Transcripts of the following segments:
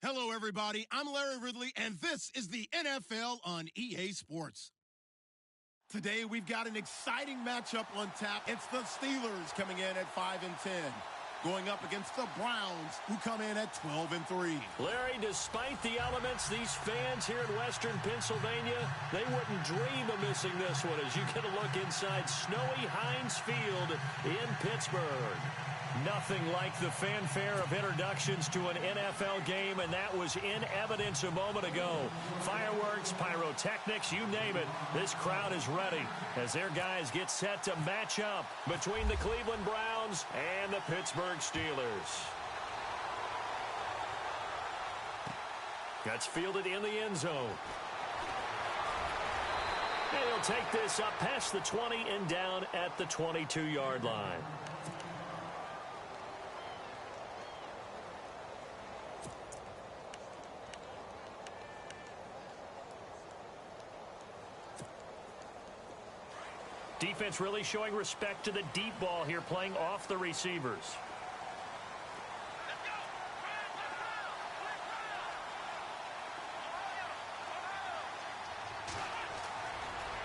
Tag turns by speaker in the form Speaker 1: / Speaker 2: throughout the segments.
Speaker 1: Hello, everybody. I'm Larry Ridley, and this is the NFL on EA Sports. Today, we've got an exciting matchup on tap. It's the Steelers coming in at 5-10, going up against the Browns, who come in at 12-3.
Speaker 2: Larry, despite the elements, these fans here in Western Pennsylvania, they wouldn't dream of missing this one as you get a look inside snowy Heinz Field in Pittsburgh. Nothing like the fanfare of introductions to an NFL game, and that was in evidence a moment ago. Fireworks, pyrotechnics, you name it. This crowd is ready as their guys get set to match up between the Cleveland Browns and the Pittsburgh Steelers. That's fielded in the end zone. And he'll take this up past the 20 and down at the 22-yard line. Defense really showing respect to the deep ball here, playing off the receivers.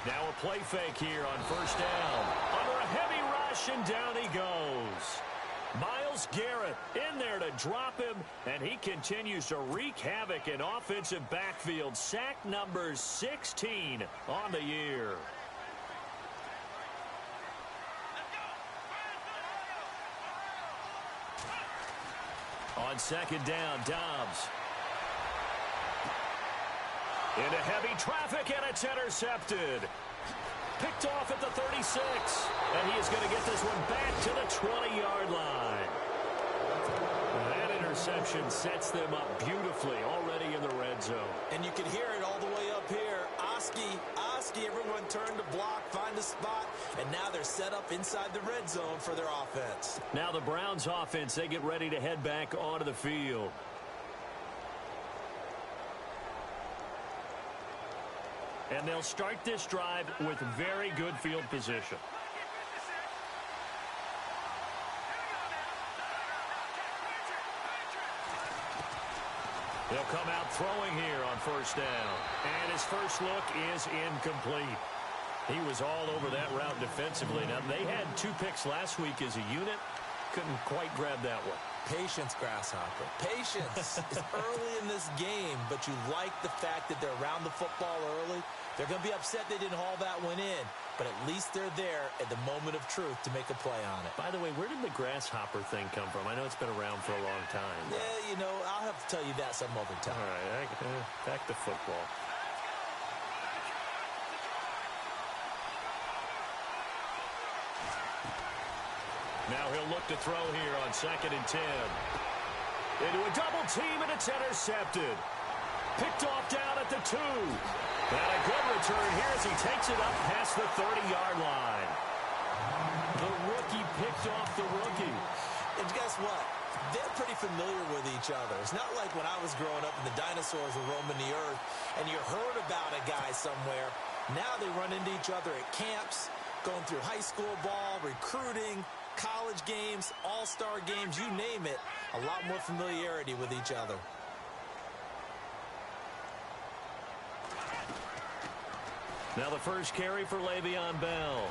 Speaker 2: Now a play fake here on first down. Under a heavy rush, and down he goes. Myles Garrett in there to drop him, and he continues to wreak havoc in offensive backfield. Sack number 16 on the year. On second down, Dobbs. Into heavy traffic, and it's intercepted. Picked off at the 36. And he is going to get this one back to the 20-yard line. That interception sets them up beautifully already in the red zone.
Speaker 3: And you can hear it all the way up here. Oski, everyone turned to block, find a spot, and now they're set up inside the red zone for their offense.
Speaker 2: Now the Browns offense, they get ready to head back onto the field. And they'll start this drive with very good field position. They'll come out throwing here on first down. And his first look is incomplete. He was all over that route defensively. Now, they had 2 picks last week as a unit. Couldn't quite grab that one.
Speaker 3: Patience, Grasshopper. Patience is early in this game, but you like the fact that they're around the football early. They're going to be upset they didn't haul that one in, but at least they're there at the moment of truth to make a play on it.
Speaker 2: By the way, where did the grasshopper thing come from? I know it's been around for a long time.
Speaker 3: Yeah, you know, I'll have to tell you that some other time.
Speaker 2: All right, back to football. Now he'll look to throw here on second and 10. Into a double team, and it's intercepted. Picked off down at the 2. And a good return here as he takes it up past the 30-yard line. The rookie picked off the rookie.
Speaker 3: And guess what? They're pretty familiar with each other. It's not like when I was growing up and the dinosaurs were roaming the earth and you heard about a guy somewhere. Now they run into each other at camps, going through high school ball, recruiting, college games, all-star games, you name it. A lot more familiarity with each other.
Speaker 2: Now the first carry for Le'Veon Bell.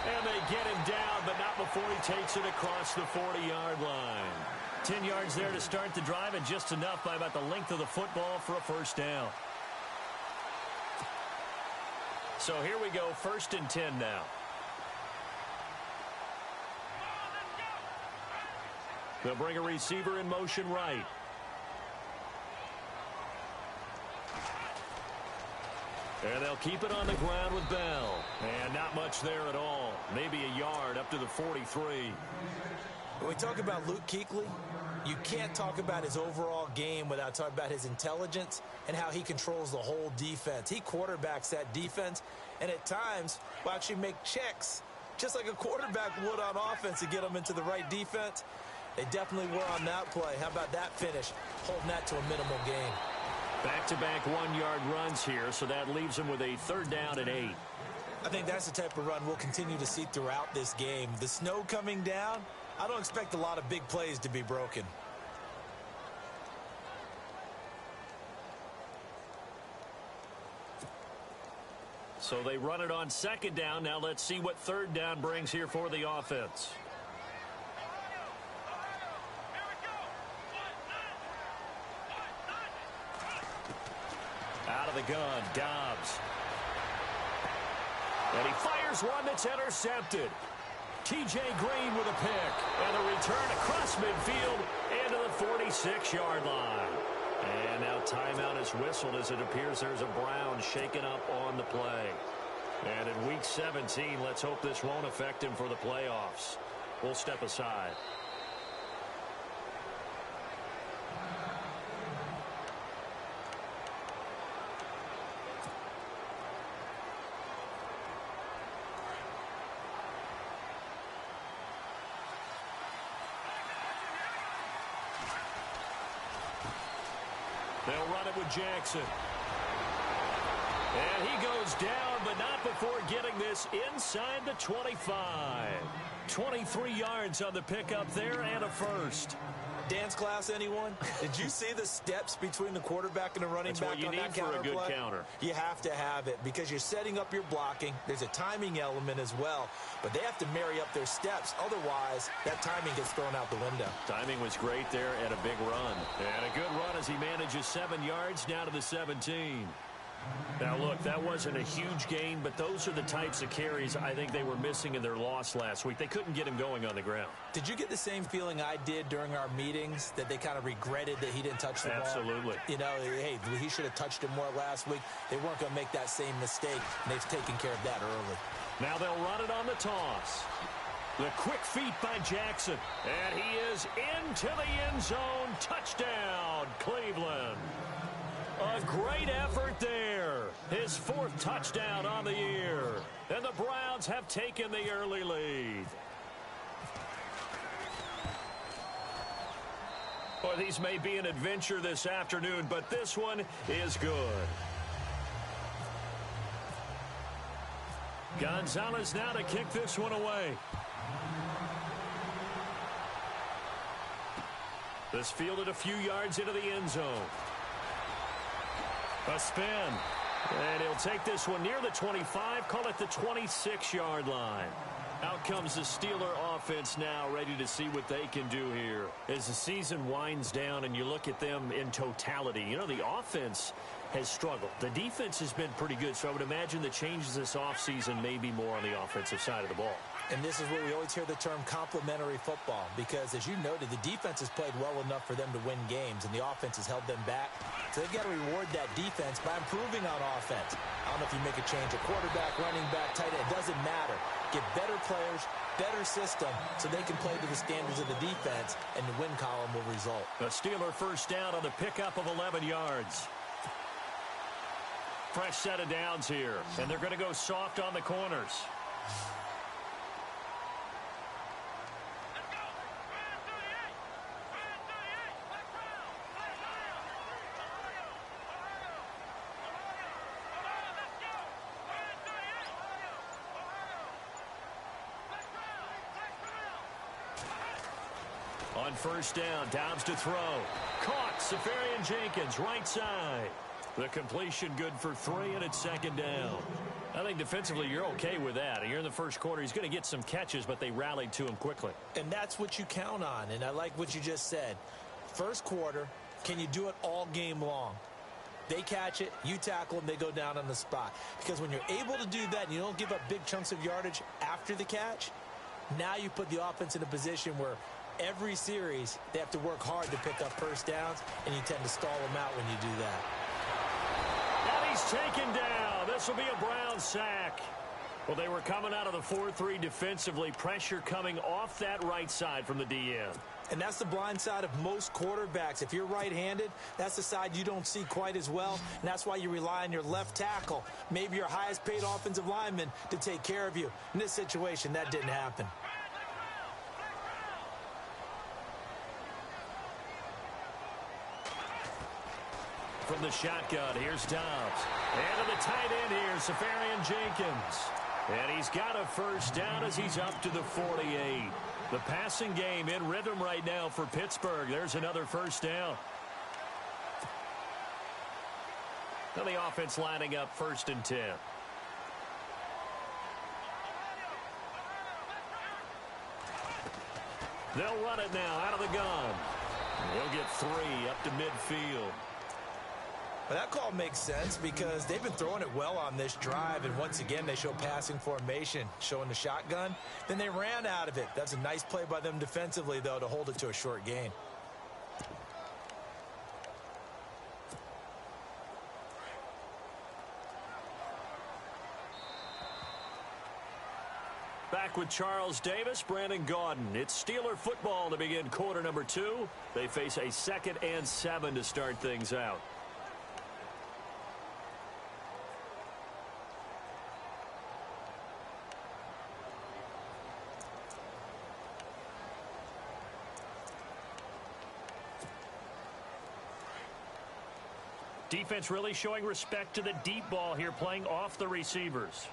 Speaker 2: And they get him down, but not before he takes it across the 40-yard line. 10 yards there to start the drive, and just enough by about the length of the football for a first down. So here we go, first and 10 now. They'll bring a receiver in motion right. And they'll keep it on the ground with Bell. And not much there at all. Maybe a yard up to the 43.
Speaker 3: When we talk about Luke Kuechly, you can't talk about his overall game without talking about his intelligence and how he controls the whole defense. He quarterbacks that defense, and at times will actually make checks, just like a quarterback would on offense to get them into the right defense. They definitely were on that play. How about that finish, holding that to a minimal gain?
Speaker 2: Back-to-back one-yard runs here, so that leaves them with a third down and 8.
Speaker 3: I think that's the type of run we'll continue to see throughout this game. The snow coming down, I don't expect a lot of big plays to be broken.
Speaker 2: So they run it on second down. Now let's see what third down brings here for the offense. Out of the gun, Dobbs. And he fires one that's intercepted. T.J. Green with a pick. And a return across midfield into the 46-yard line. And now timeout is whistled as it appears there's a Brown shaken up on the play. And in Week 17, let's hope this won't affect him for the playoffs. We'll step aside. They'll run it with Jackson. And he goes down, but not before getting this inside the 25. 23 yards on the pickup there and a first.
Speaker 3: Dance class, anyone? Did you see the steps between the quarterback and the running
Speaker 2: That's
Speaker 3: back
Speaker 2: what you
Speaker 3: on
Speaker 2: need
Speaker 3: that
Speaker 2: for
Speaker 3: counter
Speaker 2: a good
Speaker 3: play?
Speaker 2: counter.
Speaker 3: You have to have it because you're setting up your blocking. There's a timing element as well, but they have to marry up their steps. Otherwise, that timing gets thrown out the window.
Speaker 2: Timing was great there and a big run. And a good run as he manages 7 yards down to the 17. Now, look, that wasn't a huge gain, but those are the types of carries I think they were missing in their loss last week. They couldn't get him going on the ground.
Speaker 3: Did you get the same feeling I did during our meetings, that they kind of regretted that he didn't touch the ball?
Speaker 2: Absolutely.
Speaker 3: You know, hey, he should have touched it more last week. They weren't going to make that same mistake, and they've taken care of that early.
Speaker 2: Now they'll run it on the toss. The quick feet by Jackson. And he is into the end zone. Touchdown, Cleveland. A great effort there. His 4th touchdown on the year. And the Browns have taken the early lead. Well, these may be an adventure this afternoon, but this one is good. Gonzalez now to kick this one away. This fielded a few yards into the end zone. A spin. And he'll take this one near the 25, call it the 26-yard line. Out comes the Steeler offense now, ready to see what they can do here. As the season winds down and you look at them in totality, you know, the offense has struggled. The defense has been pretty good, so I would imagine the changes this offseason may be more on the offensive side of the ball.
Speaker 3: And this is where we always hear the term complementary football, because, as you noted, the defense has played well enough for them to win games, and the offense has held them back. So they've got to reward that defense by improving on offense. I don't know if you make a change, a quarterback, running back, tight end, it doesn't matter. Get better players, better system, so they can play to the standards of the defense, and the win column will result.
Speaker 2: A Steeler first down on the pickup of 11 yards. Fresh set of downs here, and they're going to go soft on the corners. On first down, Dobbs to throw. Caught, Safarian Jenkins, right side. The completion good for 3, and it's second down. I think defensively you're okay with that. You're in the first quarter. He's going to get some catches, but they rallied to him quickly.
Speaker 3: And that's what you count on, and I like what you just said. First quarter, can you do it all game long? They catch it, you tackle them, they go down on the spot. Because when you're able to do that and you don't give up big chunks of yardage after the catch, now you put the offense in a position where every series they have to work hard to pick up first downs, and you tend to stall them out when you do that.
Speaker 2: And he's taken down. This will be a Brown sack. Well, they were coming out of the 4-3 defensively. Pressure coming off that right side from the DN.
Speaker 3: And that's the blind side of most quarterbacks. If you're right-handed, that's the side you don't see quite as well, and that's why you rely on your left tackle, maybe your highest-paid offensive lineman, to take care of you. In this situation, that didn't happen.
Speaker 2: From the shotgun, here's Dobbs. And to the tight end here, Safarian Jenkins. And he's got a first down as he's up to the 48. The passing game in rhythm right now for Pittsburgh. There's another first down. Now the offense lining up 1st and 10. They'll run it now out of the gun. He'll get 3 up to midfield.
Speaker 3: Well, that call makes sense because they've been throwing it well on this drive, and once again they show passing formation, showing the shotgun. Then they ran out of it. That's a nice play by them defensively, though, to hold it to a short gain.
Speaker 2: Back with Charles Davis, Brandon Gaudin. It's Steeler football to begin quarter number 2. They face a 2nd and 7 to start things out. Defense really showing respect to the deep ball here, playing off the receivers.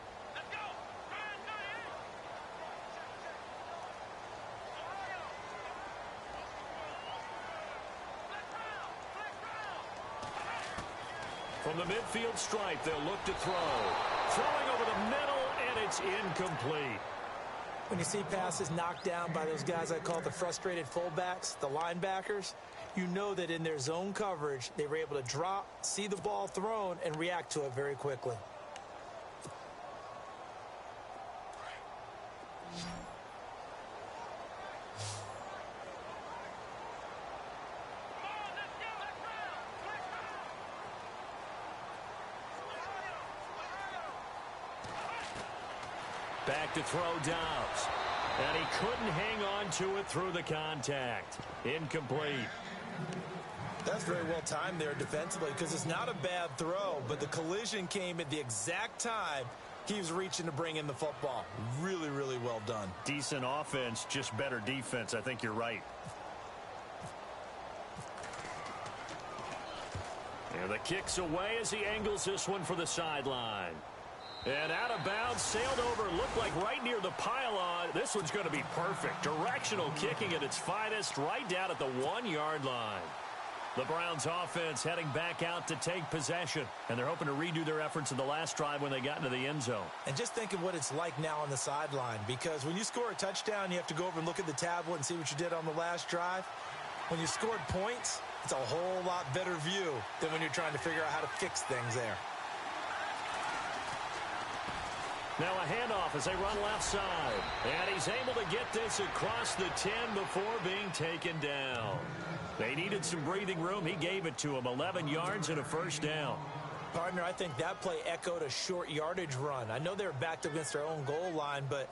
Speaker 2: From the midfield stripe, they'll look to throw. Throwing over the middle, and it's incomplete.
Speaker 3: When you see passes knocked down by those guys I call the frustrated fullbacks, the linebackers, you know that in their zone coverage, they were able to drop, see the ball thrown, and react to it very quickly.
Speaker 2: Back to throw Dobbs. And he couldn't hang on to it through the contact. Incomplete.
Speaker 3: That's very well timed there defensively because it's not a bad throw, but the collision came at the exact time he was reaching to bring in the football. Really, really well done.
Speaker 2: Decent offense, just better defense. I think you're right. And the kick's away as he angles this one for the sideline. And out of bounds, sailed over, looked like right near the pylon. This one's going to be perfect. Directional kicking at its finest, right down at the 1-yard line. The Browns offense heading back out to take possession, and they're hoping to redo their efforts in the last drive when they got into the end zone.
Speaker 3: And just think of what it's like now on the sideline, because when you score a touchdown, you have to go over and look at the tablet and see what you did on the last drive. When you scored points, it's a whole lot better view than when you're trying to figure out how to fix things there.
Speaker 2: Now a handoff as they run left side. And he's able to get this across the 10 before being taken down. They needed some breathing room. He gave it to him. 11 yards and a first down.
Speaker 3: Partner, I think that play echoed a short yardage run. I know they were backed up against their own goal line, but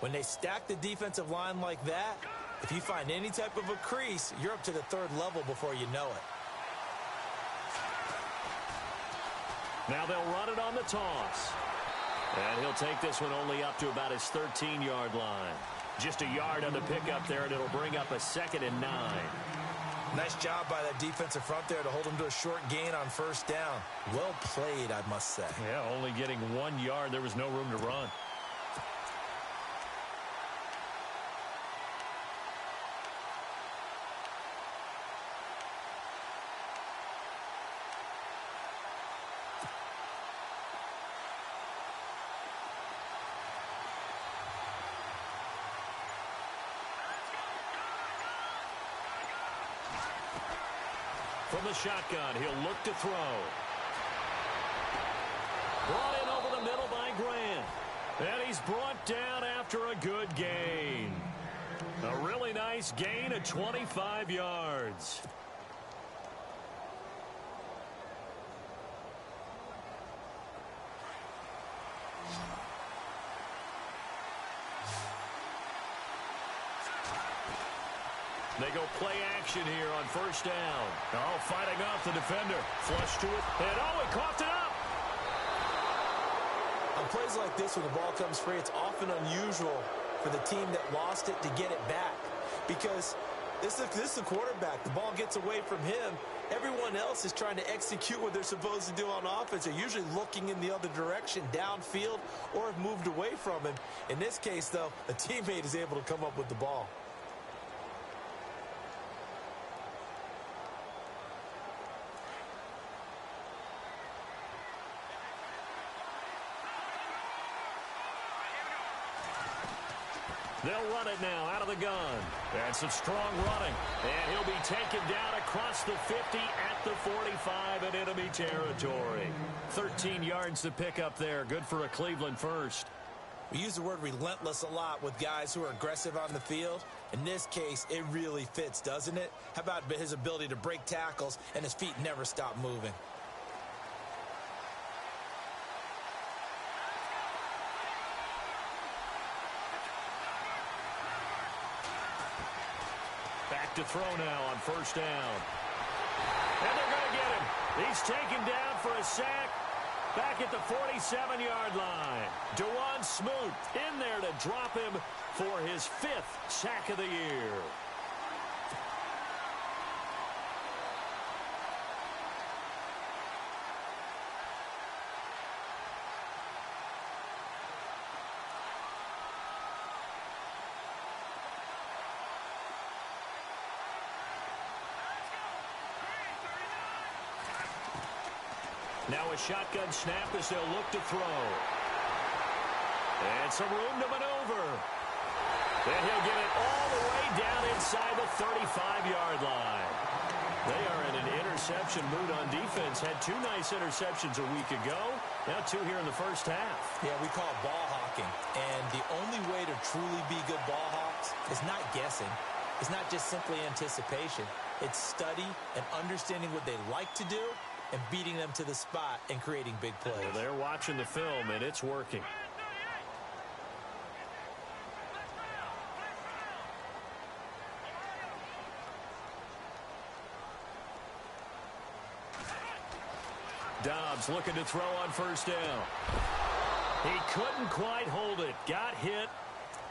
Speaker 3: when they stack the defensive line like that, if you find any type of a crease, you're up to the 3rd level before you know it.
Speaker 2: Now they'll run it on the toss. And he'll take this one only up to about his 13-yard line. Just a yard on the pickup there, and it'll bring up a 2nd and 9.
Speaker 3: Nice job by that defensive front there to hold him to a short gain on first down. Well played, I must say.
Speaker 2: Yeah, only getting 1 yard. There was no room to run. From the shotgun, he'll look to throw. Brought in over the middle by Grant. And he's brought down after a good gain. A really nice gain of 25 yards. They go play action here on first down. Oh, fighting off the defender. Flush to it. And oh, he coughed it up.
Speaker 3: On plays like this, when the ball comes free, it's often unusual for the team that lost it to get it back. Because this is the quarterback. The ball gets away from him. Everyone else is trying to execute what they're supposed to do on offense. They're usually looking in the other direction, downfield, or have moved away from him. In this case, though, a teammate is able to come up with the ball.
Speaker 2: They'll run it now out of the gun. And some strong running. And he'll be taken down across the 50 at the 45 in enemy territory. 13 yards to pick up there. Good for a Cleveland first.
Speaker 3: We use the word relentless a lot with guys who are aggressive on the field. In this case, it really fits, doesn't it? How about his ability to break tackles and his feet never stop moving?
Speaker 2: Back to throw now on first down. And they're going to get him. He's taken down for a sack back at the 47-yard line. DeJuan Smoot in there to drop him for his 5th sack of the year. Now a shotgun snap as they'll look to throw. And some room to maneuver. And he'll get it all the way down inside the 35-yard line. They are in an interception mood on defense. Had 2 nice interceptions a week ago. Now 2 here in the first half.
Speaker 3: Yeah, we call it ball hawking. And the only way to truly be good ball hawks is not guessing. It's not just simply anticipation. It's study and understanding what they like to do and beating them to the spot and creating big plays.
Speaker 2: Well, they're watching the film, and it's working. Dobbs looking to throw on first down. He couldn't quite hold it. Got hit.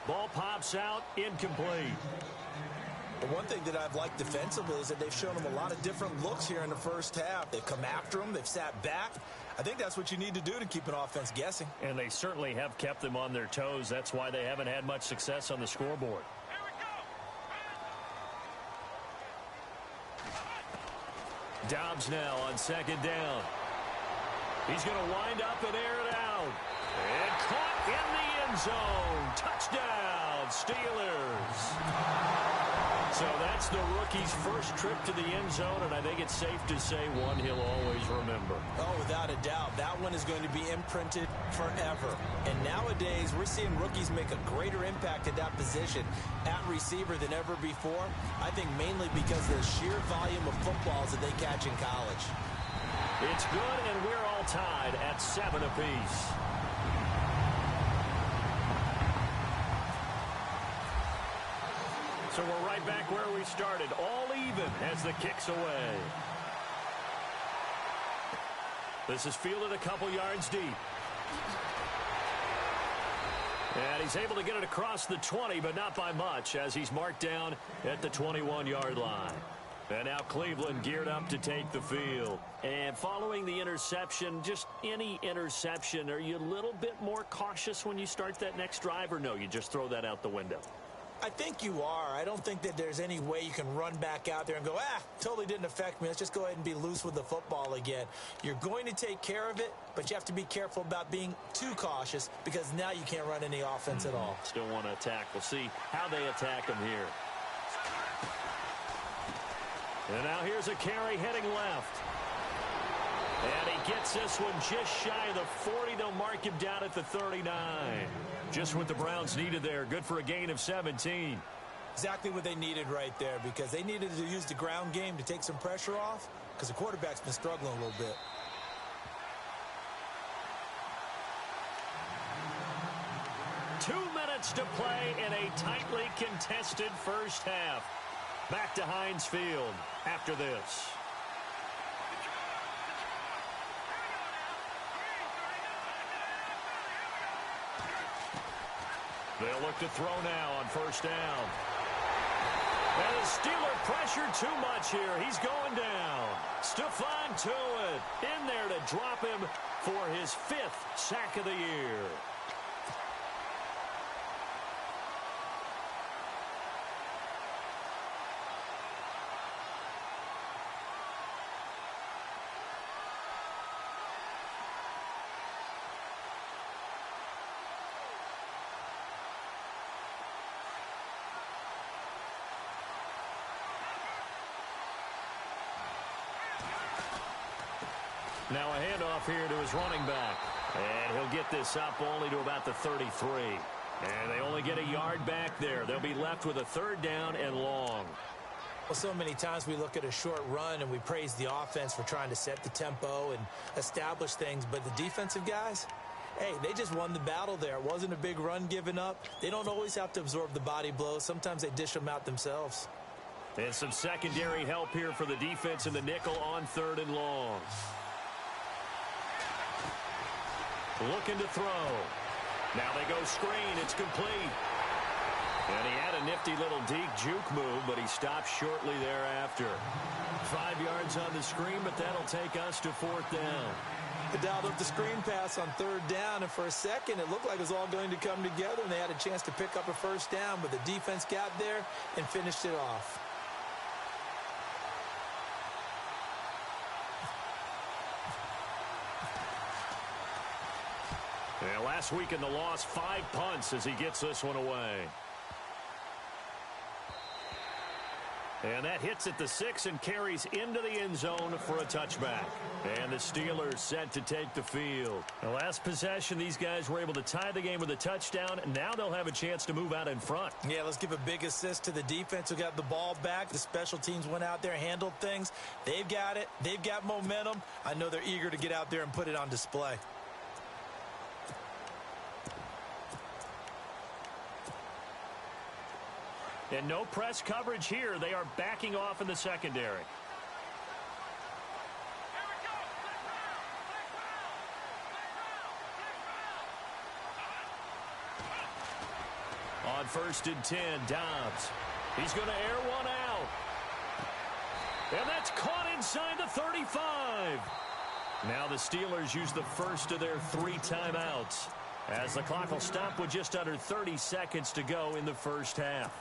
Speaker 2: Ball pops out. Incomplete.
Speaker 3: The one thing that I've liked defensively is that they've shown him a lot of different looks here in the first half. They've come after him. They've sat back. I think that's what you need to do to keep an offense guessing.
Speaker 2: And they certainly have kept them on their toes. That's why they haven't had much success on the scoreboard. Dobbs now on second down. He's going to wind up and air it out. And caught in the end zone. Touchdown, Steelers. So that's the rookie's first trip to the end zone, and I think it's safe to say one he'll always remember.
Speaker 3: Oh, without a doubt. That one is going to be imprinted forever. And nowadays, we're seeing rookies make a greater impact at that position at receiver than ever before. I think mainly because of the sheer volume of footballs that they catch in college.
Speaker 2: It's good, and we're all tied at 7 apiece. So we're right back where we started, all even as the kick's away. This is fielded a couple yards deep. And he's able to get it across the 20, but not by much, as he's marked down at the 21-yard line. And now Cleveland geared up to take the field. And following the interception, just any interception, are you a little bit more cautious when you start that next drive, or no, you just throw that out the window?
Speaker 3: I think you are. I don't think that there's any way you can run back out there and go, totally didn't affect me. Let's just go ahead and be loose with the football again. You're going to take care of it, but you have to be careful about being too cautious because now you can't run any offense at all.
Speaker 2: Still want to attack. We'll see how they attack him here. And now here's a carry heading left. And he gets this one just shy of the 40. They'll mark him down at the 39. Just what the Browns needed there. Good for a gain of 17.
Speaker 3: Exactly what they needed right there, because they needed to use the ground game to take some pressure off because the quarterback's been struggling a little bit.
Speaker 2: Two minutes to play in a tightly contested first half. Back to Heinz Field after this. They'll look to throw now on first down. And the Steeler pressure too much here. He's going down. Stephon Tuitt in there to drop him for his 5th sack of the year. Now a handoff here to his running back. And he'll get this up only to about the 33. And they only get a yard back there. They'll be left with a 3rd down and long.
Speaker 3: Well, so many times we look at a short run and we praise the offense for trying to set the tempo and establish things. But the defensive guys, hey, they just won the battle there. It wasn't a big run given up. They don't always have to absorb the body blows. Sometimes they dish them out themselves.
Speaker 2: And some secondary help here for the defense in the nickel on 3rd and long. Looking to throw. Now they go screen. It's complete. And he had a nifty little deep juke move, but he stopped shortly thereafter. 5 yards on the screen, but that'll take us to 4th down.
Speaker 3: They dialed up the screen pass on 3rd down, and for a second it looked like it was all going to come together, and they had a chance to pick up a 1st down, but the defense got there and finished it off.
Speaker 2: Yeah, last week in the loss, 5 punts as he gets this one away. And that hits at the 6 and carries into the end zone for a touchback. And the Steelers set to take the field. The last possession, these guys were able to tie the game with a touchdown. Now they'll have a chance to move out in front.
Speaker 3: Yeah, let's give a big assist to the defense who got the ball back. The special teams went out there, handled things. They've got it. They've got momentum. I know they're eager to get out there and put it on display.
Speaker 2: And no press coverage here. They are backing off in the secondary. On 1st and 10, Dobbs. He's going to air one out. And that's caught inside the 35. Now the Steelers use the first of their 3 timeouts, as the clock will stop with just under 30 seconds to go in the first half.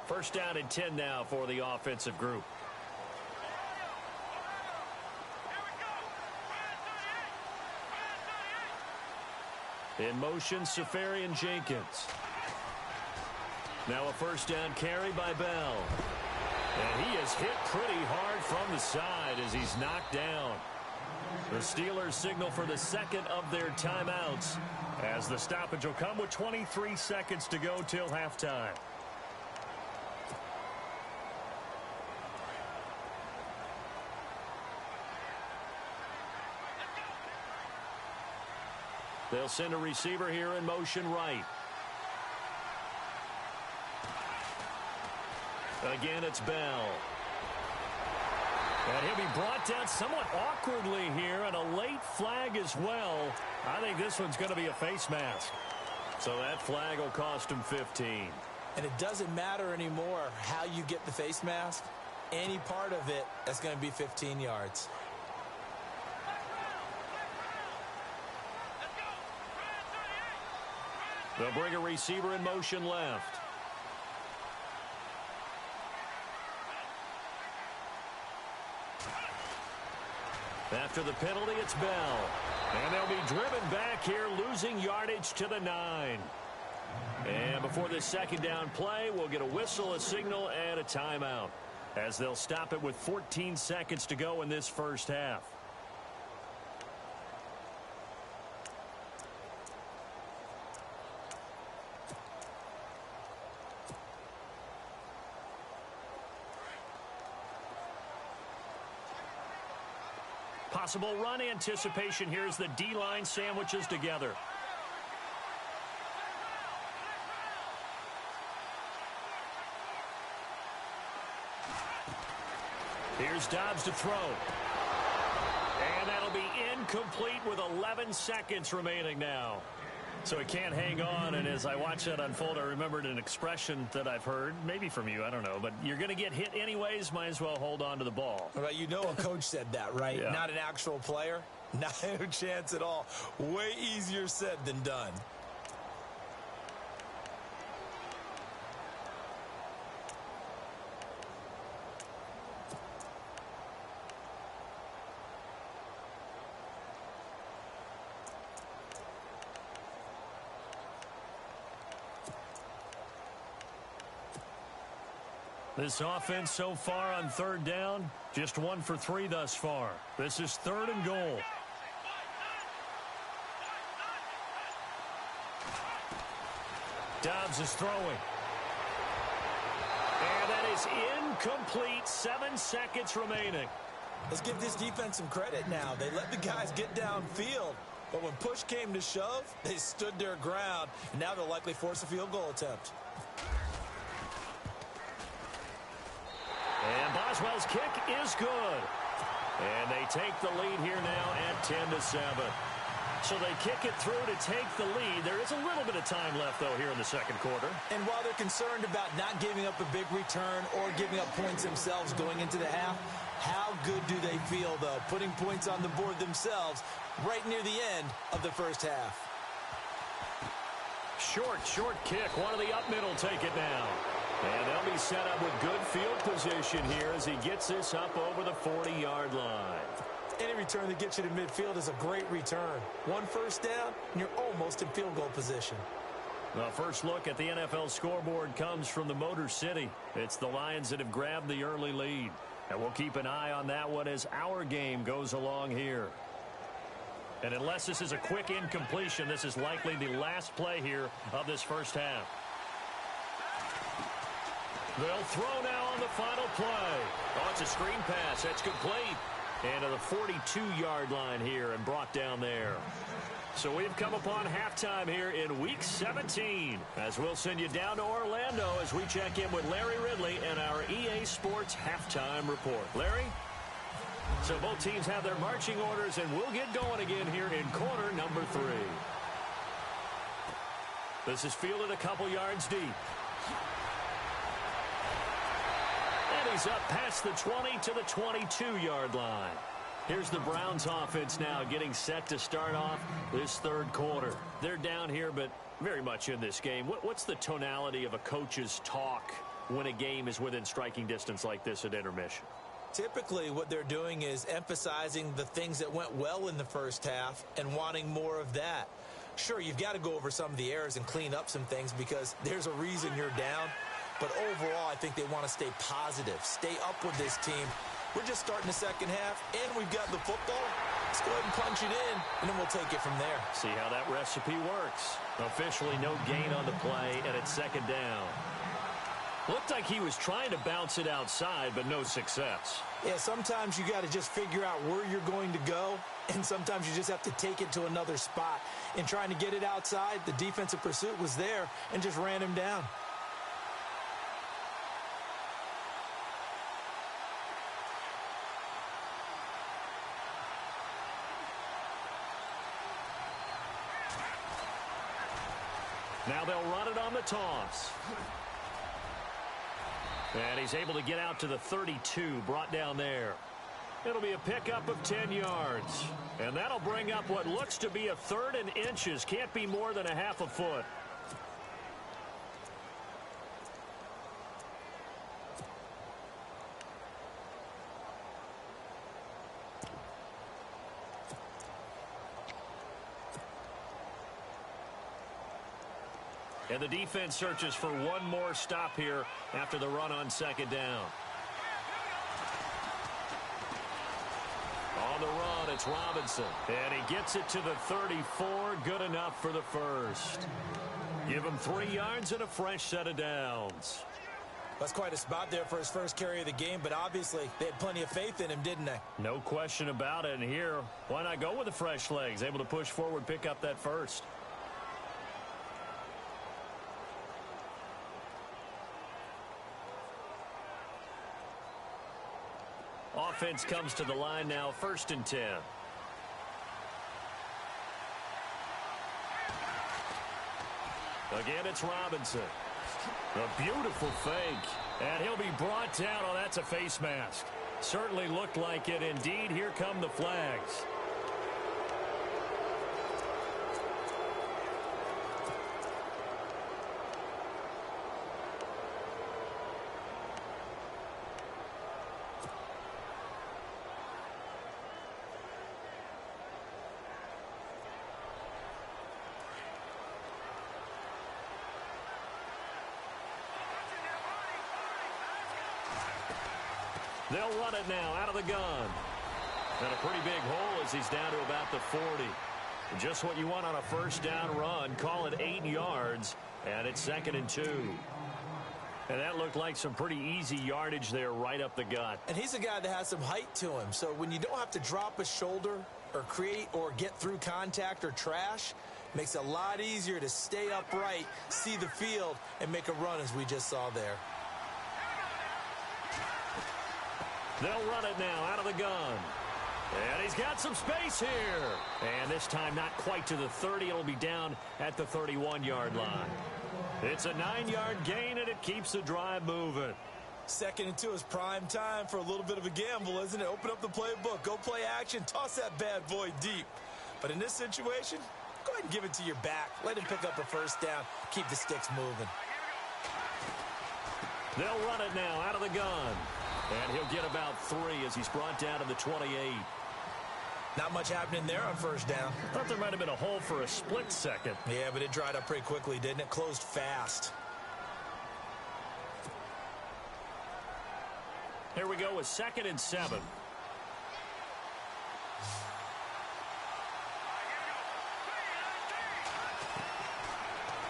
Speaker 2: First down and 10 now for the offensive group. In motion, Safarian Jenkins. Now a first down carry by Bell. And he is hit pretty hard from the side as he's knocked down. The Steelers signal for the 2nd of their timeouts, as the stoppage will come with 23 seconds to go till halftime. They'll send a receiver here in motion right. Again, it's Bell. And he'll be brought down somewhat awkwardly here, and a late flag as well. I think this one's going to be a face mask. So that flag will cost him 15.
Speaker 3: And it doesn't matter anymore how you get the face mask. Any part of it, that's going to be 15 yards.
Speaker 2: They'll bring a receiver in motion left. After the penalty, it's Bell. And they'll be driven back here, losing yardage to the 9. And before this 2nd down play, we'll get a whistle, a signal, and a timeout, as they'll stop it with 14 seconds to go in this first half. Possible run anticipation here as the D-line sandwiches together. Here's Dobbs to throw. And that'll be incomplete with 11 seconds remaining now. So he can't hang on, and as I watch that unfold, I remembered an expression that I've heard, maybe from you, I don't know, but you're going to get hit anyways, might as well hold on to the ball.
Speaker 3: Well, you know a coach said that, right?
Speaker 2: Yeah. Not
Speaker 3: an actual player. Not a chance at all. Way easier said than done.
Speaker 2: This offense so far on third down, just 1 for 3 thus far. This is 3rd and goal. Dobbs is throwing. And that is incomplete. 7 seconds remaining.
Speaker 3: Let's give this defense some credit now. They let the guys get downfield. But when push came to shove, they stood their ground. And now they'll likely force a field goal attempt.
Speaker 2: And Boswell's kick is good. And they take the lead here now at 10-7. So they kick it through to take the lead. There is a little bit of time left, though, here in the second quarter.
Speaker 3: And while they're concerned about not giving up a big return or giving up points themselves going into the half, how good do they feel, though, putting points on the board themselves right near the end of the first half?
Speaker 2: Short kick. One of the up middle take it now. And they'll be set up with good field position here as he gets this up over the 40-yard line.
Speaker 3: Any return that gets you to midfield is a great return. 1 first down, and you're almost in field goal position.
Speaker 2: The first look at the NFL scoreboard comes from the Motor City. It's the Lions that have grabbed the early lead. And we'll keep an eye on that one as our game goes along here. And unless this is a quick incompletion, this is likely the last play here of this first half. They'll throw now on the final play. Oh, it's a screen pass. That's complete. And to the 42-yard line here and brought down there. So we've come upon halftime here in Week 17 as we'll send you down to Orlando as we check in with Larry Ridley and our EA Sports Halftime Report. Larry? So both teams have their marching orders, and we'll get going again here in quarter number 3. This is fielded a couple yards deep. And he's up past the 20 to the 22-yard line. Here's the Browns offense now getting set to start off this third quarter. They're down here, but very much in this game. What's the tonality of a coach's talk when a game is within striking distance like this at intermission?
Speaker 3: Typically, what they're doing is emphasizing the things that went well in the first half and wanting more of that. Sure, you've got to go over some of the errors and clean up some things because there's a reason you're down. But overall, I think they want to stay positive, stay up with this team. We're just starting the second half, and we've got the football. Let's go ahead and punch it in, and then we'll take it from there.
Speaker 2: See how that recipe works. Officially no gain on the play, and it's second down. Looked like he was trying to bounce it outside, but no success.
Speaker 3: Yeah, sometimes you got to just figure out where you're going to go, and sometimes you just have to take it to another spot. In trying to get it outside, the defensive pursuit was there and just ran him down.
Speaker 2: Now they'll run it on the toss. And he's able to get out to the 32, brought down there. It'll be a pickup of 10 yards. And that'll bring up what looks to be a 3rd and inches. Can't be more than a half a foot. And the defense searches for one more stop here after the run on second down. On the run, it's Robinson. And he gets it to the 34. Good enough for the first. Give him 3 yards and a fresh set of downs.
Speaker 3: That's quite a spot there for his first carry of the game, but obviously they had plenty of faith in him, didn't they?
Speaker 2: No question about it. And here, why not go with the fresh legs? Able to push forward, pick up that first. Offense comes to the line now, 1st and 10. Again, it's Robinson. A beautiful fake. And he'll be brought down. Oh, that's a face mask. Certainly looked like it. Indeed, here come the flags. They'll run it now out of the gun. And a pretty big hole as he's down to about the 40. Just what you want on a first down run. Call it 8 yards, and it's 2nd and 2. And that looked like some pretty easy yardage there right up the gut.
Speaker 3: And he's a guy that has some height to him. So when you don't have to drop a shoulder or create or get through contact or trash, makes it a lot easier to stay upright, see the field, and make a run as we just saw there.
Speaker 2: They'll run it now out of the gun. And he's got some space here. And this time not quite to the 30. It'll be down at the 31-yard line. It's a 9-yard gain, and it keeps the drive moving.
Speaker 3: 2nd and 2 is prime time for a little bit of a gamble, isn't it? Open up the playbook, go play action, toss that bad boy deep. But in this situation, go ahead and give it to your back. Let him pick up a first down. Keep the sticks moving.
Speaker 2: They'll run it now out of the gun. And he'll get about 3 as he's brought down to the 28.
Speaker 3: Not much happening there on first down.
Speaker 2: Thought there might have been a hole for a split second.
Speaker 3: Yeah, but it dried up pretty quickly, didn't it? Closed fast.
Speaker 2: Here we go with 2nd and 7.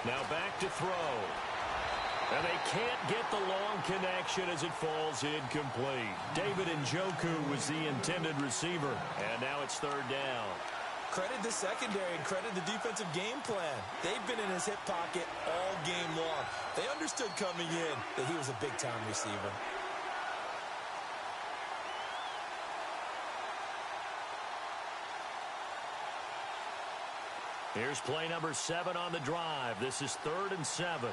Speaker 2: Now back to throw. And they can't get the long connection as it falls incomplete. David Njoku was the intended receiver. And now it's 3rd down.
Speaker 3: Credit the secondary and credit the defensive game plan. They've been in his hip pocket all game long. They understood coming in that he was a big-time receiver.
Speaker 2: Here's play number 7 on the drive. This is 3rd and 7.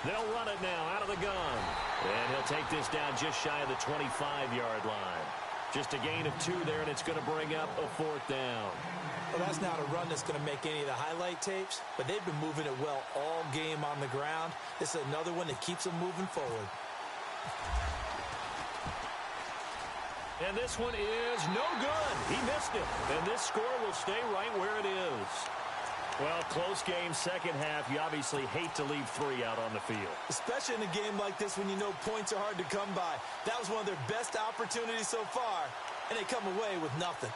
Speaker 2: They'll run it now out of the gun. And he'll take this down just shy of the 25-yard line. Just a gain of 2 there, and it's going to bring up a 4th down.
Speaker 3: Well, that's not a run that's going to make any of the highlight tapes, but they've been moving it well all game on the ground. This is another one that keeps them moving forward.
Speaker 2: And this one is no good. He missed it. And this score will stay right where it is. Well, close game, second half. You obviously hate to leave 3 out on the field.
Speaker 3: Especially in a game like this when you know points are hard to come by. That was one of their best opportunities so far, and they come away with nothing.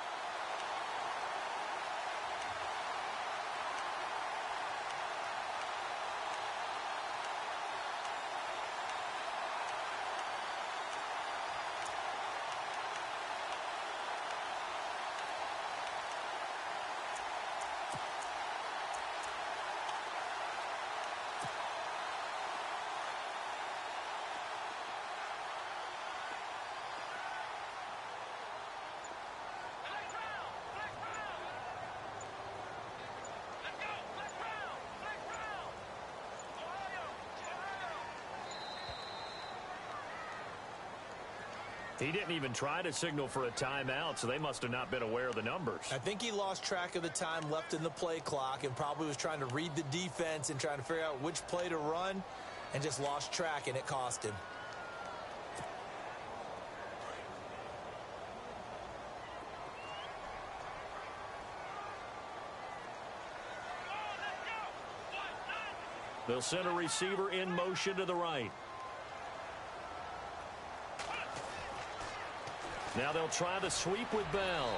Speaker 2: He didn't even try to signal for a timeout, so they must have not been aware of the numbers.
Speaker 3: I think he lost track of the time left in the play clock and probably was trying to read the defense and trying to figure out which play to run and just lost track, and it cost him.
Speaker 2: They'll send a receiver in motion to the right. Now they'll try the sweep with Bell.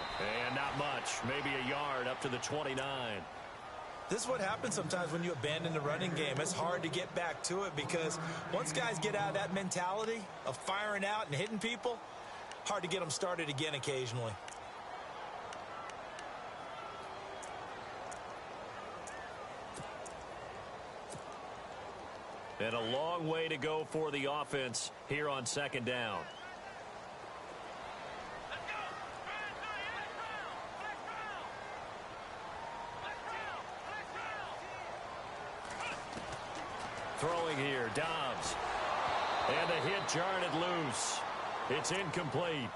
Speaker 2: And not much. Maybe a yard up to the 29.
Speaker 3: This is what happens sometimes when you abandon the running game. It's hard to get back to it because once guys get out of that mentality of firing out and hitting people, hard to get them started again occasionally.
Speaker 2: And a long way to go for the offense here on second down. Throwing here, Dobbs. And the hit jarred it loose. It's incomplete.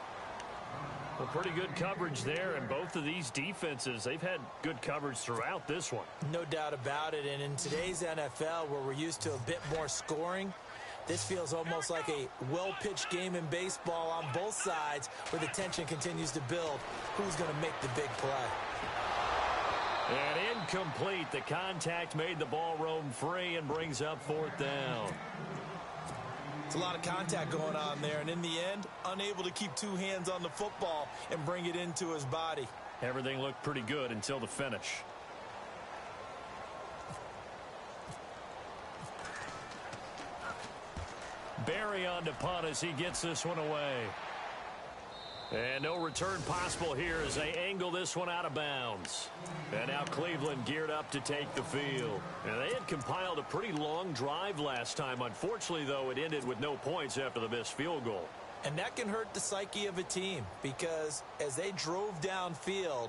Speaker 2: Well, pretty good coverage there, and both of these defenses, they've had good coverage throughout this one.
Speaker 3: No doubt about it, and in today's NFL, where we're used to a bit more scoring, this feels almost like a well-pitched game in baseball on both sides where the tension continues to build. Who's going to make the big play?
Speaker 2: And incomplete. The contact made the ball roam free and brings up fourth down.
Speaker 3: It's a lot of contact going on there, and in the end, unable to keep two hands on the football and bring it into his body.
Speaker 2: Everything looked pretty good until the finish. Barry on to punt as he gets this one away. And no return possible here as they angle this one out of bounds. And now Cleveland geared up to take the field. And they had compiled a pretty long drive last time. Unfortunately, though, it ended with no points after the missed field goal.
Speaker 3: And that can hurt the psyche of a team because as they drove downfield,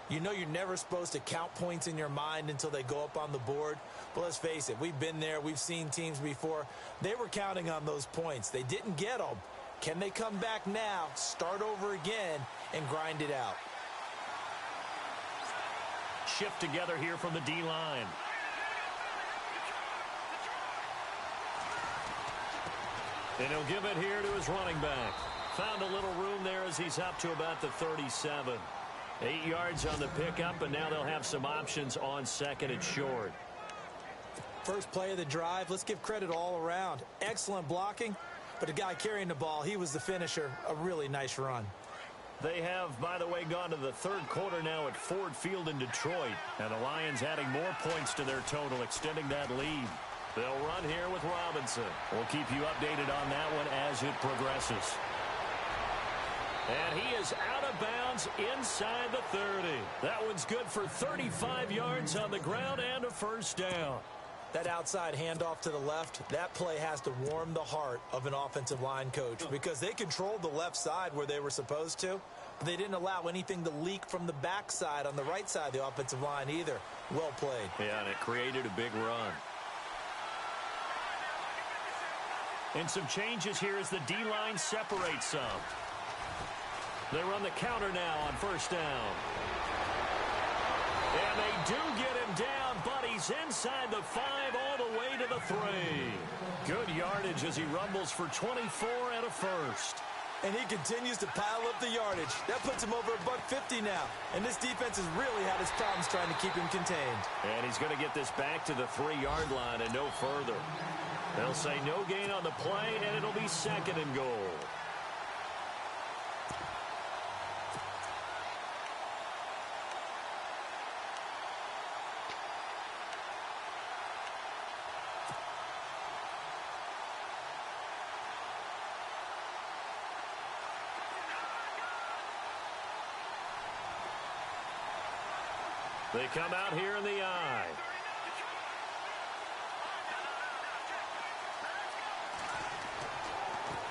Speaker 3: you know you're never supposed to count points in your mind until they go up on the board. But let's face it, we've been there. We've seen teams before. They were counting on those points. They didn't get them. Can they come back now, start over again, and grind it out?
Speaker 2: Shift together here from the D-line. And he'll give it here to his running back. Found a little room there as he's up to about the 37. 8 yards on the pickup, and now they'll have some options on second and short.
Speaker 3: First play of the drive, let's give credit all around. Excellent blocking. But the guy carrying the ball, he was the finisher. A really nice run.
Speaker 2: They have, by the way, gone to the third quarter now at Ford Field in Detroit. And the Lions adding more points to their total, extending that lead. They'll run here with Robinson. We'll keep you updated on that one as it progresses. And he is out of bounds inside the 30. That one's good for 35 yards on the ground and a first down.
Speaker 3: That outside handoff to the left, that play has to warm the heart of an offensive line coach because they controlled the left side where they were supposed to, but they didn't allow anything to leak from the backside on the right side of the offensive line either. Well played.
Speaker 2: Yeah, and it created a big run. And some changes here as the D-line separates some. They run the counter now on first down. And they do get him down, but he's inside the 5 all the way to the 3. Good yardage as he rumbles for 24 and a first.
Speaker 3: And he continues to pile up the yardage. That puts him over $150 now. And this defense has really had its problems trying to keep him contained.
Speaker 2: And he's going to get this back to the 3-yard line and no further. They'll say no gain on the play, and it'll be second and goal. They come out here in the eye.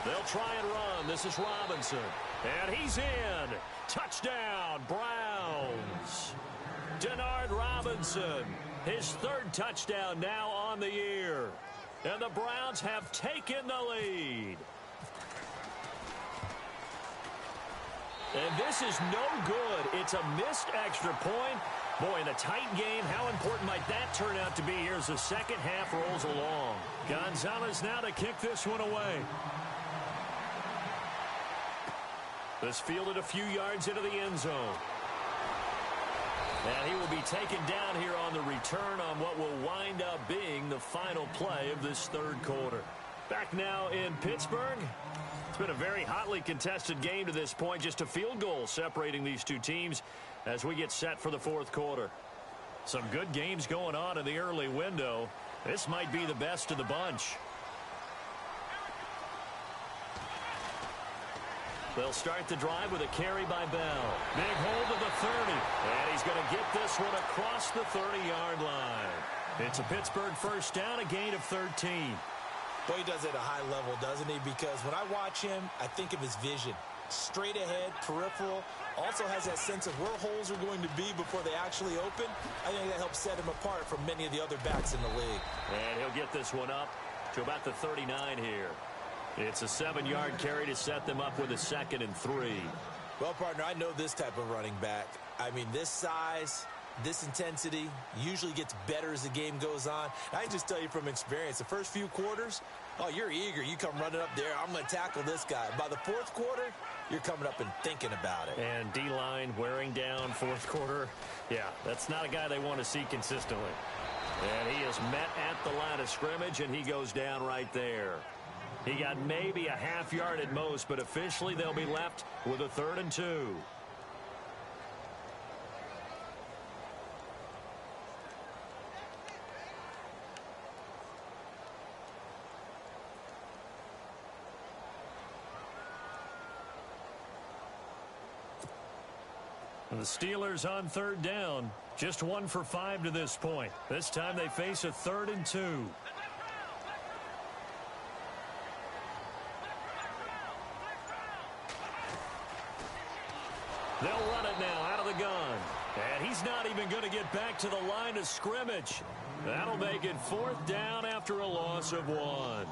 Speaker 2: They'll try and run. This is Robinson. And he's in. Touchdown, Browns. Denard Robinson, his third touchdown now on the year. And the Browns have taken the lead. And this is no good. It's a missed extra point. Boy, in a tight game, how important might that turn out to be here as the second half rolls along. Gonzalez now to kick this one away. This fielded a few yards into the end zone. And he will be taken down here on the return on what will wind up being the final play of this third quarter. Back now in Pittsburgh. It's been a very hotly contested game to this point. Just a field goal separating these two teams as we get set for the fourth quarter. Some good games going on in the early window. This might be the best of the bunch. They'll start the drive with a carry by Bell. Big hold of the 30. And he's going to get this one across the 30-yard line. It's a Pittsburgh first down, a gain of 13.
Speaker 3: Boy, he does it at a high level, doesn't he? Because when I watch him, I think of his vision. Straight ahead, peripheral. Also has that sense of where holes are going to be before they actually open. I think that helps set him apart from many of the other backs in the league.
Speaker 2: And he'll get this one up to about the 39 here. It's a 7-yard carry to set them up with a 2nd and 3.
Speaker 3: Well, partner, I know this type of running back. I mean, this size, This intensity usually gets better as the game goes on. I can just tell you from experience, the first few quarters, oh, you're eager. You come running up there, I'm going to tackle this guy. By the fourth quarter, you're coming up and thinking about it.
Speaker 2: And D-line wearing down fourth quarter. Yeah, that's not a guy they want to see consistently. And he is met at the line of scrimmage, and he goes down right there. He got maybe a half yard at most, but officially they'll be left with a 3rd and 2. The Steelers on 3rd down. Just 1 for 5 to this point. This time they face a 3rd and 2. They'll run it now out of the gun. And he's not even going to get back to the line of scrimmage. That'll make it 4th down after a loss of 1.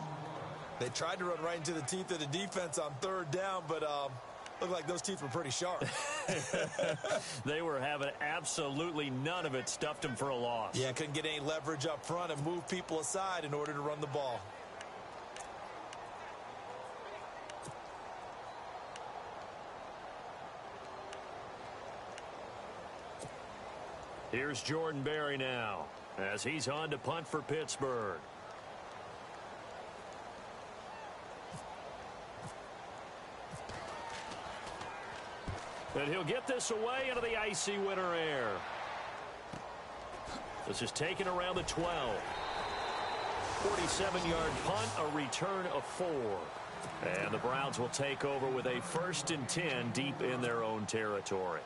Speaker 3: They tried to run right into the teeth of the defense on 3rd down, but looked like those teeth were pretty sharp.
Speaker 2: They were having absolutely none of it. Stuffed them for a loss.
Speaker 3: Yeah, couldn't get any leverage up front and move people aside in order to run the ball.
Speaker 2: Here's Jordan Berry now as he's on to punt for Pittsburgh. And he'll get this away into the icy winter air. This is taken around the 12. 47-yard punt, a return of 4. And the Browns will take over with a 1st and 10 deep in their own territory.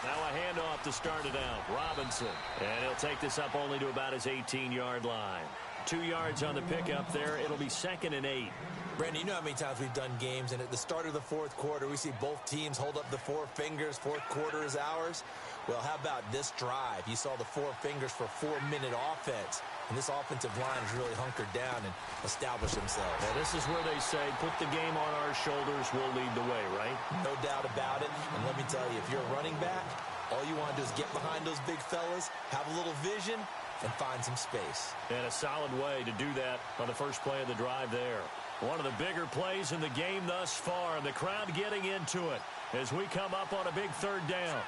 Speaker 2: Now a handoff to start it out. Robinson. And he'll take this up only to about his 18-yard line. 2 yards on the pickup there. It'll be 2nd and 8.
Speaker 3: Brandon, you know how many times we've done games, and at the start of the fourth quarter, we see both teams hold up the 4 fingers. Fourth quarter is ours. Well, how about this drive? You saw the 4 fingers for 4-minute offense. And this offensive line has really hunkered down and established themselves.
Speaker 2: Now, this is where they say, put the game on our shoulders, we'll lead the way, right?
Speaker 3: No doubt about it. And let me tell you, if you're a running back, all you want to do is get behind those big fellas, have a little vision, and find some space.
Speaker 2: And a solid way to do that on the first play of the drive there. One of the bigger plays in the game thus far, and the crowd getting into it as we come up on a big 3rd down.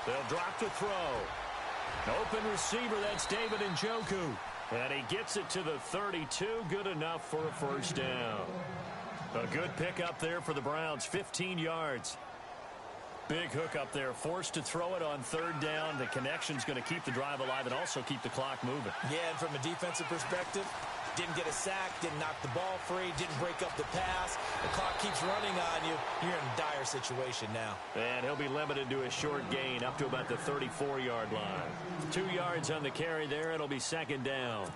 Speaker 2: They'll drop the throw. Open receiver, that's David Njoku. And he gets it to the 32. Good enough for a 1st down. A good pickup there for the Browns, 15 yards. Big hook up there, forced to throw it on 3rd down. The connection's going to keep the drive alive and also keep the clock moving.
Speaker 3: Yeah, and from a defensive perspective, didn't get a sack, didn't knock the ball free, didn't break up the pass. The clock keeps running on you. You're in a dire situation now.
Speaker 2: And he'll be limited to a short gain up to about the 34-yard line. 2 yards on the carry there. It'll be 2nd down.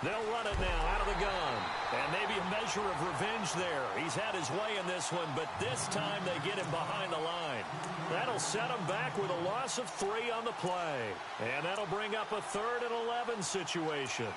Speaker 2: They'll run it now out of the gun. And maybe a measure of revenge there. He's had his way in this one, but this time they get him behind the line. That'll set him back with a loss of 3 on the play. And that'll bring up a 3rd and 11 situation.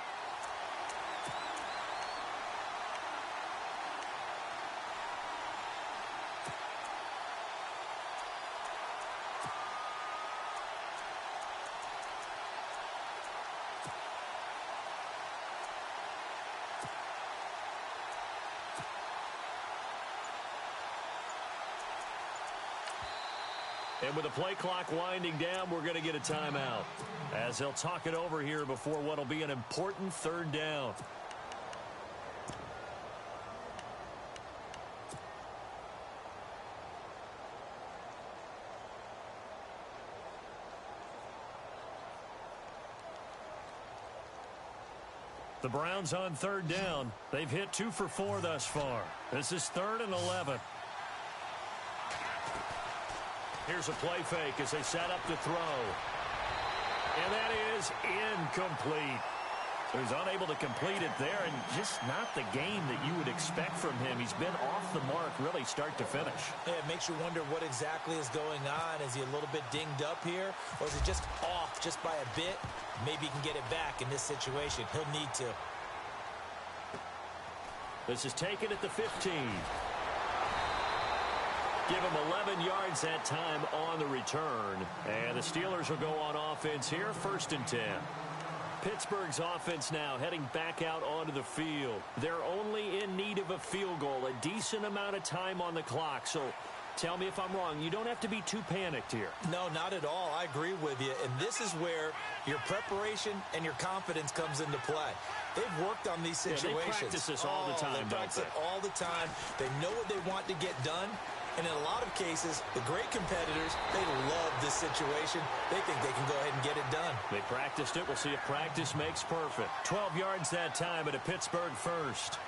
Speaker 2: And with the play clock winding down, we're going to get a timeout as they'll talk it over here before what will be an important 3rd down. The Browns on third down. They've hit 2 for 4 thus far. This is 3rd and 11. Here's a play fake as they set up to throw. And that is incomplete. He's unable to complete it there, and just not the game that you would expect from him. He's been off the mark really start to finish.
Speaker 3: Yeah, it makes you wonder what exactly is going on. Is he a little bit dinged up here, or is it just off just by a bit? Maybe he can get it back in this situation. He'll need to.
Speaker 2: This is taken at the 15. Give him 11 yards that time on the return. And the Steelers will go on offense here, 1st and 10. Pittsburgh's offense now heading back out onto the field. They're only in need of a field goal, a decent amount of time on the clock. So tell me if I'm wrong. You don't have to be too panicked here.
Speaker 3: No, not at all. I agree with you. And this is where your preparation and your confidence comes into play. They've worked on these situations.
Speaker 2: Yeah, they practice this all the time,
Speaker 3: they practice it all the time. They know what they want to get done. And in a lot of cases, the great competitors, they love this situation. They think they can go ahead and get it done.
Speaker 2: They practiced it. We'll see if practice makes perfect. 12 yards that time at a Pittsburgh first.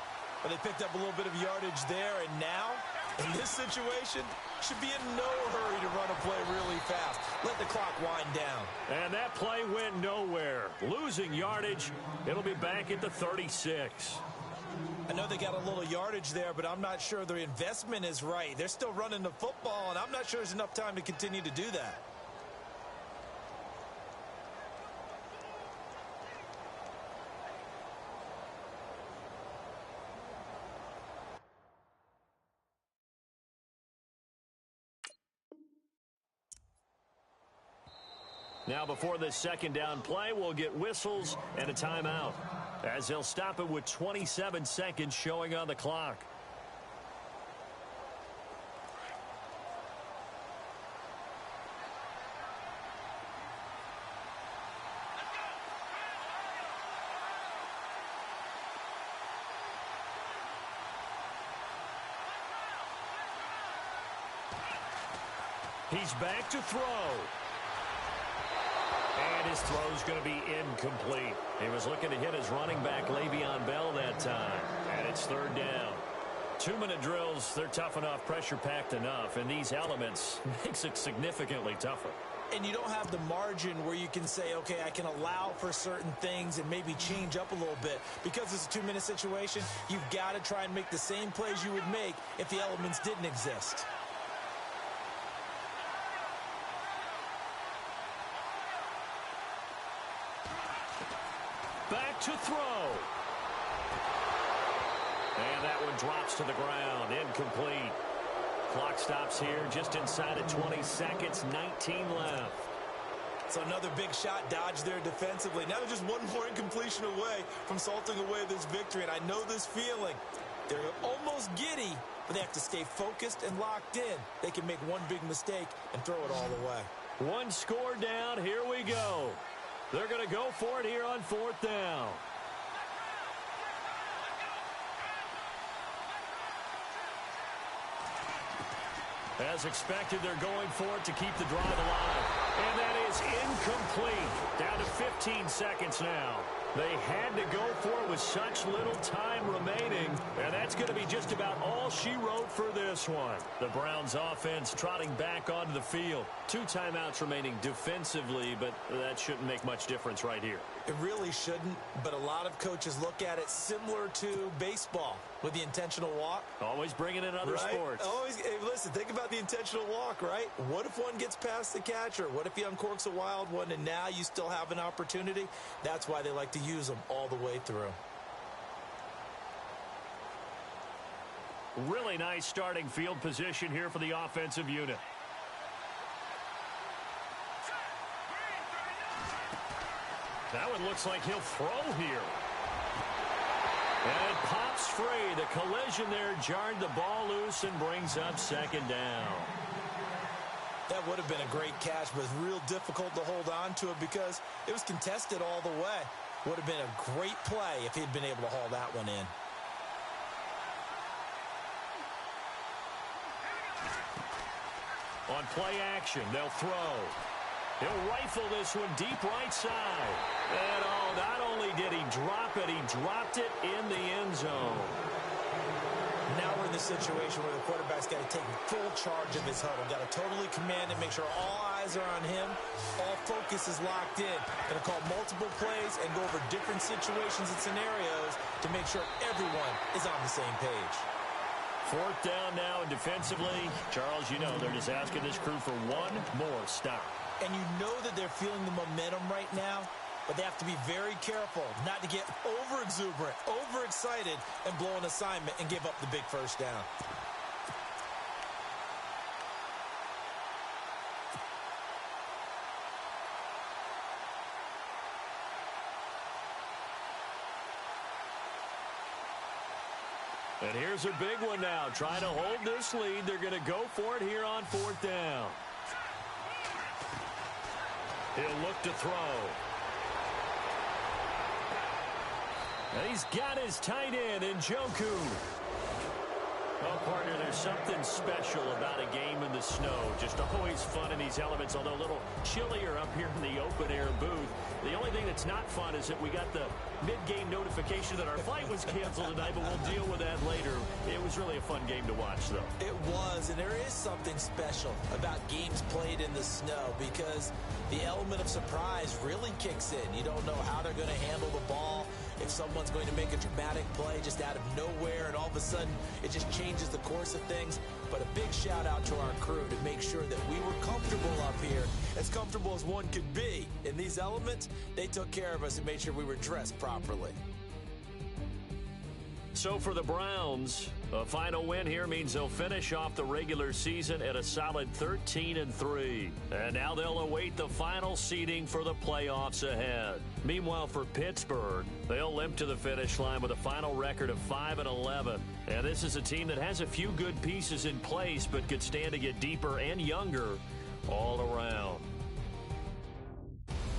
Speaker 3: But they picked up a little bit of yardage there, and now, in this situation, should be in no hurry to run a play really fast. Let the clock wind down.
Speaker 2: And that play went nowhere. Losing yardage. It'll be back at the 36.
Speaker 3: I know they got a little yardage there, but I'm not sure their investment is right. They're still running the football, and I'm not sure there's enough time to continue to do that.
Speaker 2: Now before this 2nd down play, we'll get whistles and a timeout, as they'll stop it with 27 seconds showing on the clock. He's back to throw. And his throw's going to be incomplete. He was looking to hit his running back, Le'Veon Bell, that time. And it's 3rd down. 2-minute drills, they're tough enough, pressure-packed enough. And these elements makes it significantly tougher.
Speaker 3: And you don't have the margin where you can say, okay, I can allow for certain things and maybe change up a little bit. Because it's a 2-minute situation, you've got to try and make the same plays you would make if the elements didn't exist.
Speaker 2: Back to throw. And that one drops to the ground. Incomplete. Clock stops here just inside of 20 seconds. 19 left.
Speaker 3: So another big shot dodged there defensively. Now they're just one more incompletion away from salting away this victory. And I know this feeling. They're almost giddy, but they have to stay focused and locked in. They can make one big mistake and throw it all the way.
Speaker 2: One score down. Here we go. They're going to go for it here on 4th down. As expected, they're going for it to keep the drive alive. And that is incomplete. Down to 15 seconds now. They had to go for it with such little time remaining. And that's going to be just about all she wrote for this one. The Browns offense trotting back onto the field. 2 timeouts remaining defensively, but that shouldn't make much difference right here.
Speaker 3: It really shouldn't, but a lot of coaches look at it similar to baseball with the intentional walk.
Speaker 2: Always bringing in other sports.
Speaker 3: Always, hey, listen, think about the intentional walk, right? What if one gets past the catcher? What if he uncorks a wild one and now you still have an opportunity? That's why they like to use them all the way through.
Speaker 2: Really nice starting field position here for the offensive unit. That one looks like he'll throw here. And it pops free. The collision there jarred the ball loose and brings up 2nd down.
Speaker 3: That would have been a great catch, but it's real difficult to hold on to it because it was contested all the way. Would have been a great play if he'd been able to haul that one in.
Speaker 2: On play action, they'll throw. He'll rifle this one deep right side. And not only did he drop it. He dropped it in the end zone.
Speaker 3: Now we're in the situation where the quarterback's got to take full charge of his huddle. Got to totally command it, make sure all eyes are on him. All focus is locked in. Going to call multiple plays and go over different situations and scenarios to make sure everyone is on the same page.
Speaker 2: Fourth down now, and defensively, Charles, you know they're just asking this crew for one more stop.
Speaker 3: And you know that they're feeling the momentum right now, but they have to be very careful not to get over-exuberant, overexcited, and blow an assignment and give up the big first down.
Speaker 2: And here's a big one now. Trying to hold this lead. They're going to go for it here on fourth down. He'll look to throw. And he's got his tight end in Njoku. Well, partner, there's something special about a game in the snow. Just always fun in these elements, although a little chillier up here in the open-air booth. The only thing that's not fun is that we got the mid-game notification that our flight was canceled tonight, but we'll deal with that later. It was really a fun game to watch, though.
Speaker 3: It was, and there is something special about games played in the snow because the element of surprise really kicks in. You don't know how they're going to handle the ball, if someone's going to make a dramatic play just out of nowhere, and all of a sudden it just changes the course of things. But a big shout out to our crew to make sure that we were comfortable up here, as comfortable as one could be. In these elements, they took care of us and made sure we were dressed properly.
Speaker 2: So for the Browns, a final win here means they'll finish off the regular season at a solid 13-3. And now they'll await the final seeding for the playoffs ahead. Meanwhile, for Pittsburgh, they'll limp to the finish line with a final record of 5-11. And this is a team that has a few good pieces in place, but could stand to get deeper and younger all around.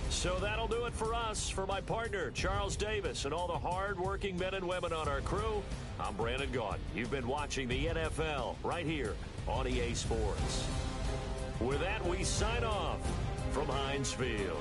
Speaker 2: So that'll do it for us. For my partner, Charles Davis, and all the hard-working men and women on our crew, I'm Brandon Gaudin. You've been watching the NFL right here on EA Sports. With that, we sign off from Heinz Field.